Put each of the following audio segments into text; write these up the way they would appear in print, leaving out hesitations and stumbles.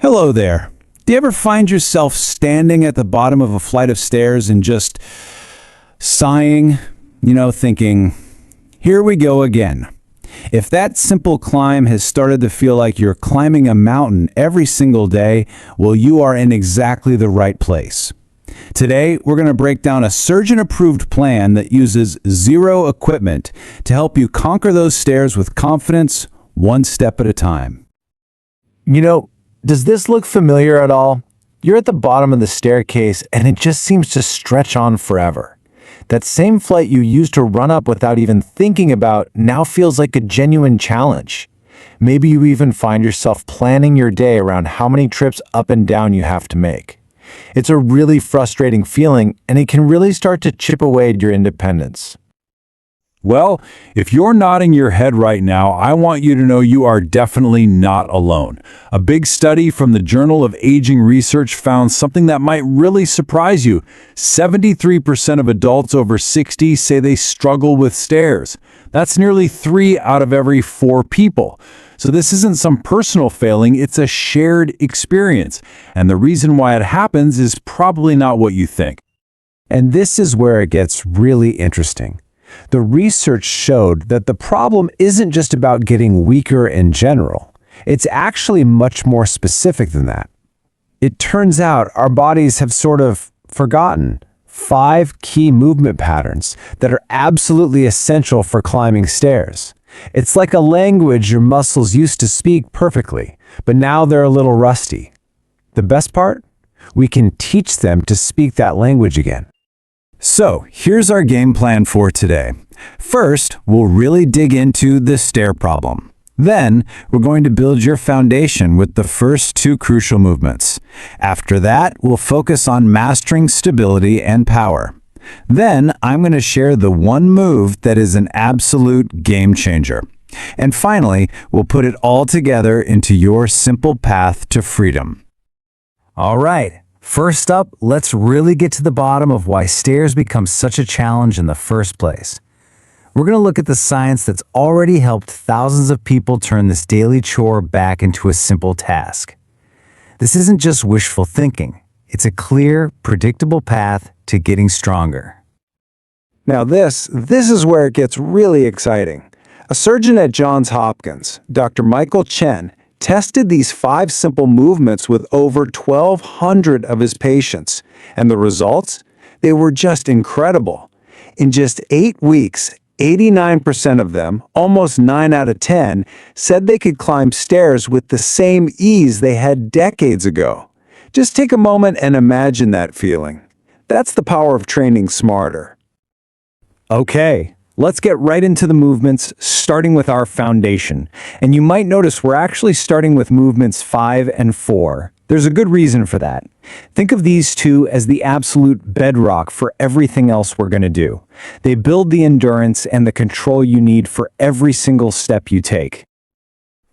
Hello there. Do you ever find yourself standing at the bottom of a flight of stairs and just sighing, thinking, here we go again? If that simple climb has started to feel like you're climbing a mountain every single day, well, you are in exactly the right place. Today, we're going to break down a surgeon-approved plan that uses zero equipment to help you conquer those stairs with confidence, one step at a time. Does this look familiar at all? You're at the bottom of the staircase and it just seems to stretch on forever. That same flight you used to run up without even thinking about now feels like a genuine challenge. Maybe you even find yourself planning your day around how many trips up and down you have to make. It's a really frustrating feeling, and it can really start to chip away at your independence. Well, if you're nodding your head right now, I want you to know you are definitely not alone. A big study from the Journal of Aging Research found something that might really surprise you. 73% of adults over 60 say they struggle with stairs. That's nearly 3 out of every 4 people. So this isn't some personal failing, it's a shared experience. And the reason why it happens is probably not what you think. And this is where it gets really interesting. The research showed that the problem isn't just about getting weaker in general. It's actually much more specific than that. It turns out our bodies have sort of forgotten 5 key movement patterns that are absolutely essential for climbing stairs. It's like a language your muscles used to speak perfectly, but now they're a little rusty. The best part? We can teach them to speak that language again. So, here's our game plan for today. First, we'll really dig into the stair problem. Then, we're going to build your foundation with the first 2 crucial movements. After that, we'll focus on mastering stability and power. Then, I'm going to share the one move that is an absolute game changer. And finally, we'll put it all together into your simple path to freedom. All right. First up, let's really get to the bottom of why stairs become such a challenge in the first place. We're going to look at the science that's already helped thousands of people turn this daily chore back into a simple task. This isn't just wishful thinking. It's a clear, predictable path to getting stronger. Now this is where it gets really exciting. A surgeon at Johns Hopkins, Dr. Michael Chen, tested these 5 simple movements with over 1,200 of his patients, and the results? They were just incredible. In just 8 weeks, 89% of them, almost 9 out of 10, said they could climb stairs with the same ease they had decades ago. Just take a moment and imagine that feeling. That's the power of training smarter. Okay. Let's get right into the movements, starting with our foundation. And you might notice we're actually starting with movements 5 and 4. There's a good reason for that. Think of these 2 as the absolute bedrock for everything else we're going to do. They build the endurance and the control you need for every single step you take.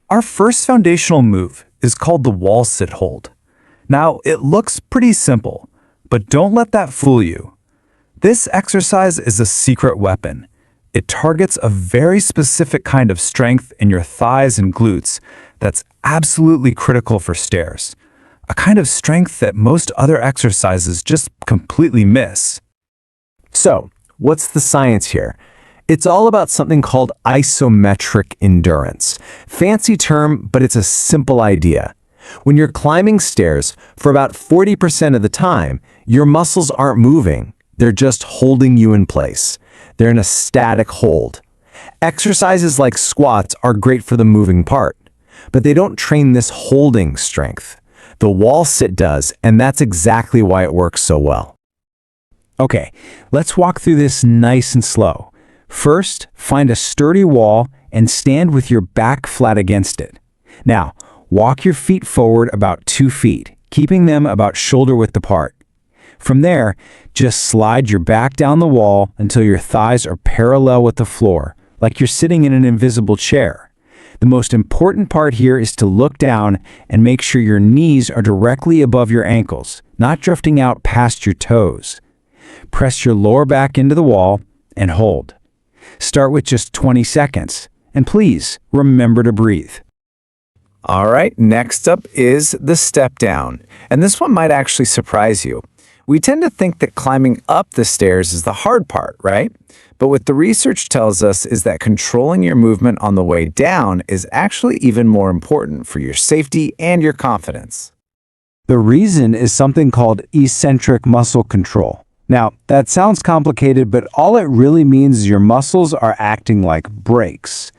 Our first foundational move is called the wall sit hold. Now, it looks pretty simple, but don't let that fool you. This exercise is a secret weapon. It targets a very specific kind of strength in your thighs and glutes that's absolutely critical for stairs. A kind of strength that most other exercises just completely miss. So, what's the science here? It's all about something called isometric endurance. Fancy term, but it's a simple idea. When you're climbing stairs, for about 40% of the time, your muscles aren't moving. They're just holding you in place. They're in a static hold. Exercises like squats are great for the moving part, but they don't train this holding strength. The wall sit does, and that's exactly why it works so well. Okay, let's walk through this nice and slow. First, find a sturdy wall and stand with your back flat against it. Now, walk your feet forward about 2 feet, keeping them about shoulder width apart. From there, just slide your back down the wall until your thighs are parallel with the floor, like you're sitting in an invisible chair. The most important part here is to look down and make sure your knees are directly above your ankles, not drifting out past your toes. Press your lower back into the wall and hold. Start with just 20 seconds, and please remember to breathe. All right, next up is the step down. And this one might actually surprise you. We tend to think that climbing up the stairs is the hard part, right? But what the research tells us is that controlling your movement on the way down is actually even more important for your safety and your confidence. The reason is something called eccentric muscle control. Now, that sounds complicated, but all it really means is your muscles are acting like brakes.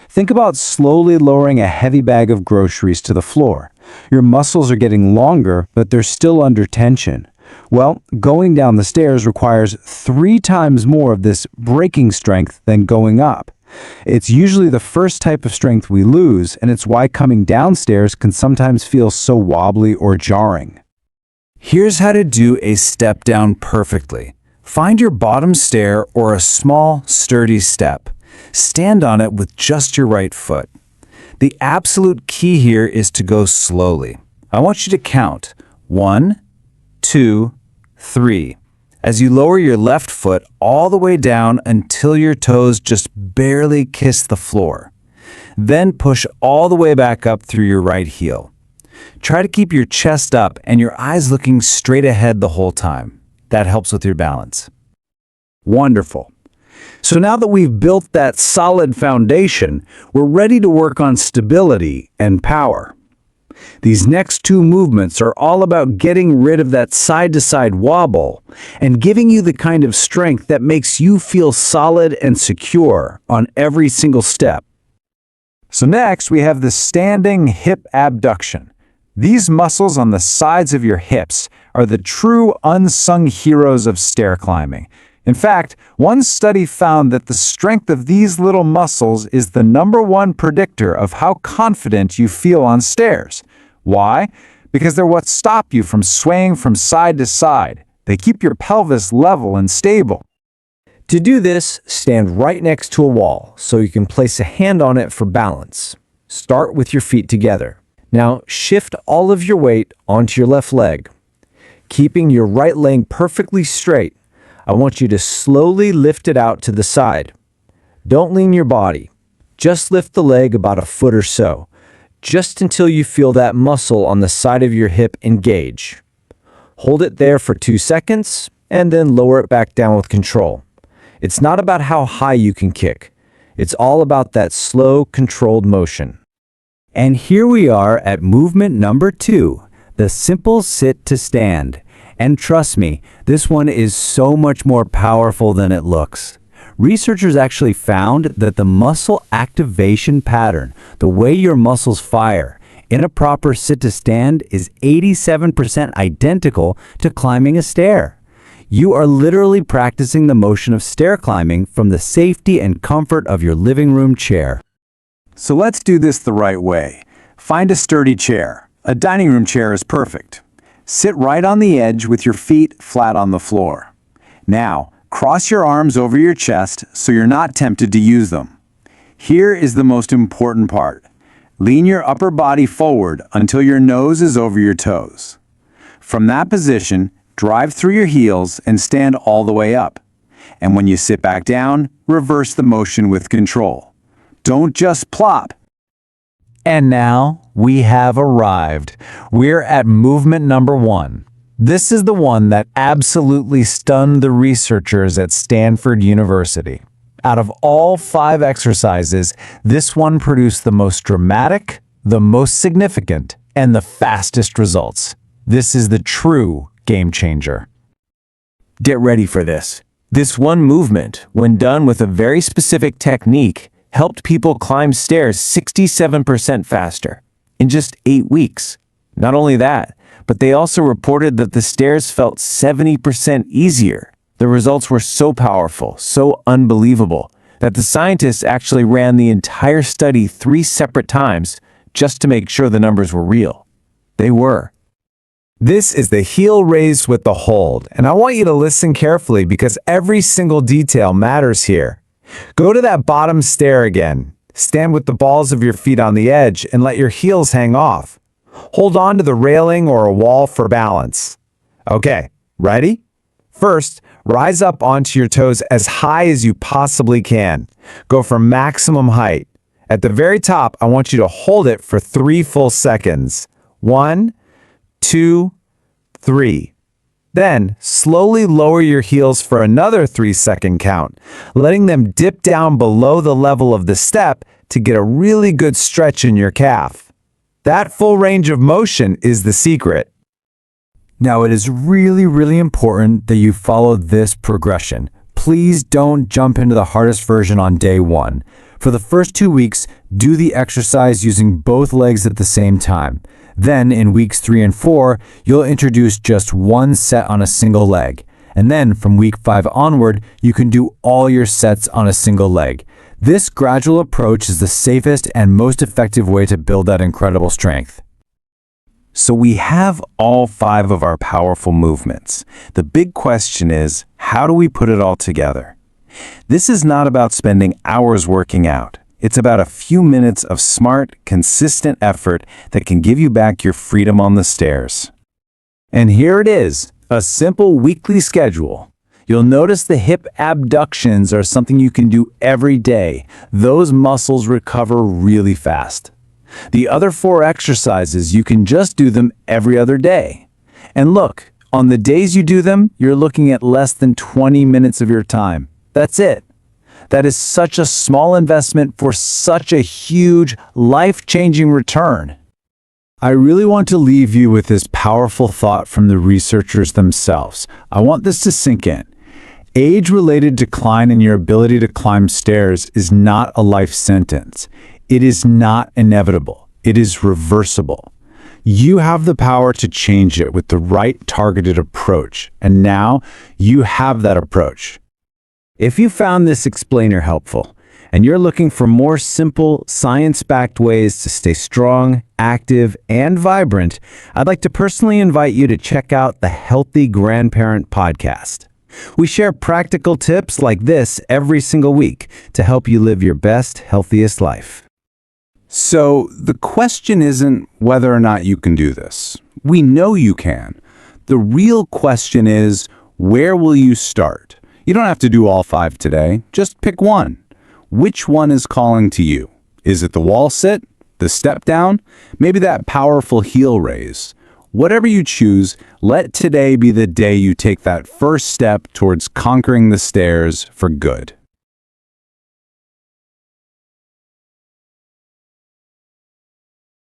Think about slowly lowering a heavy bag of groceries to the floor. Your muscles are getting longer, but they're still under tension. Well, going down the stairs requires 3 times more of this braking strength than going up. It's usually the first type of strength we lose, and it's why coming downstairs can sometimes feel so wobbly or jarring. Here's how to do a step down perfectly. Find your bottom stair or a small, sturdy step. Stand on it with just your right foot. The absolute key here is to go slowly. I want you to count 1, 2, 3. As you lower your left foot all the way down until your toes just barely kiss the floor. Then push all the way back up through your right heel. Try to keep your chest up and your eyes looking straight ahead the whole time. That helps with your balance. Wonderful. So now that we've built that solid foundation, we're ready to work on stability and power. These next 2 movements are all about getting rid of that side-to-side wobble and giving you the kind of strength that makes you feel solid and secure on every single step. So next, we have the standing hip abduction. These muscles on the sides of your hips are the true unsung heroes of stair climbing. In fact, one study found that the strength of these little muscles is the #1 predictor of how confident you feel on stairs. Why? Because they're what stop you from swaying from side to side. They keep your pelvis level and stable. To do this, stand right next to a wall so you can place a hand on it for balance. Start with your feet together. Now shift all of your weight onto your left leg. Keeping your right leg perfectly straight, I want you to slowly lift it out to the side. Don't lean your body. Just lift the leg about a foot or so, just until you feel that muscle on the side of your hip engage. Hold it there for 2 seconds, and then lower it back down with control. It's not about how high you can kick. It's all about that slow, controlled motion. And here we are at movement number 2, the simple sit to stand. And trust me, this one is so much more powerful than it looks. Researchers actually found that the muscle activation pattern, the way your muscles fire in a proper sit to stand, is 87% identical to climbing a stair. You are literally practicing the motion of stair climbing from the safety and comfort of your living room chair. So let's do this the right way. Find a sturdy chair. A dining room chair is perfect. Sit right on the edge with your feet flat on the floor. Now, cross your arms over your chest so you're not tempted to use them. Here is the most important part. Lean your upper body forward until your nose is over your toes. From that position, drive through your heels and stand all the way up. And when you sit back down, reverse the motion with control. Don't just plop. And now we have arrived. We're at movement number 1. This is the one that absolutely stunned the researchers at Stanford University. Out of all 5 exercises, this one produced the most dramatic, the most significant, and the fastest results. This is the true game changer. Get ready for this. This one movement, when done with a very specific technique, helped people climb stairs 67% faster in just 8 weeks. Not only that, but they also reported that the stairs felt 70% easier. The results were so powerful, so unbelievable, that the scientists actually ran the entire study 3 separate times just to make sure the numbers were real. They were. This is the heel raised with the hold, and I want you to listen carefully because every single detail matters here. Go to that bottom stair again. Stand with the balls of your feet on the edge and let your heels hang off. Hold on to the railing or a wall for balance. Okay, ready? First, rise up onto your toes as high as you possibly can. Go for maximum height. At the very top, I want you to hold it for 3 full seconds. 1, 2, 3. Then, slowly lower your heels for another 3-second count, letting them dip down below the level of the step to get a really good stretch in your calf. That full range of motion is the secret. Now, it is really important that you follow this progression. Please don't jump into the hardest version on day 1. For the first 2 weeks, do the exercise using both legs at the same time. Then, in weeks 3 and 4, you'll introduce just one set on a single leg. And then, from week 5 onward, you can do all your sets on a single leg. This gradual approach is the safest and most effective way to build that incredible strength. So we have all 5 of our powerful movements. The big question is, how do we put it all together? This is not about spending hours working out. It's about a few minutes of smart, consistent effort that can give you back your freedom on the stairs. And here it is, a simple weekly schedule. You'll notice the hip abductions are something you can do every day. Those muscles recover really fast. The other 4 exercises, you can just do them every other day. And look, on the days you do them, you're looking at less than 20 minutes of your time. That's it. That is such a small investment for such a huge, life-changing return. I really want to leave you with this powerful thought from the researchers themselves. I want this to sink in. Age-related decline in your ability to climb stairs is not a life sentence. It is not inevitable. It is reversible. You have the power to change it with the right targeted approach, and now you have that approach. If you found this explainer helpful, and you're looking for more simple, science-backed ways to stay strong, active, and vibrant, I'd like to personally invite you to check out the Healthy Grandparent Podcast. We share practical tips like this every single week to help you live your best, healthiest life. So the question isn't whether or not you can do this. We know you can. The real question is, where will you start? You don't have to do all 5 today. Just pick one. Which one is calling to you? Is it the wall sit? The step down? Maybe that powerful heel raise? Whatever you choose, let today be the day you take that first step towards conquering the stairs for good.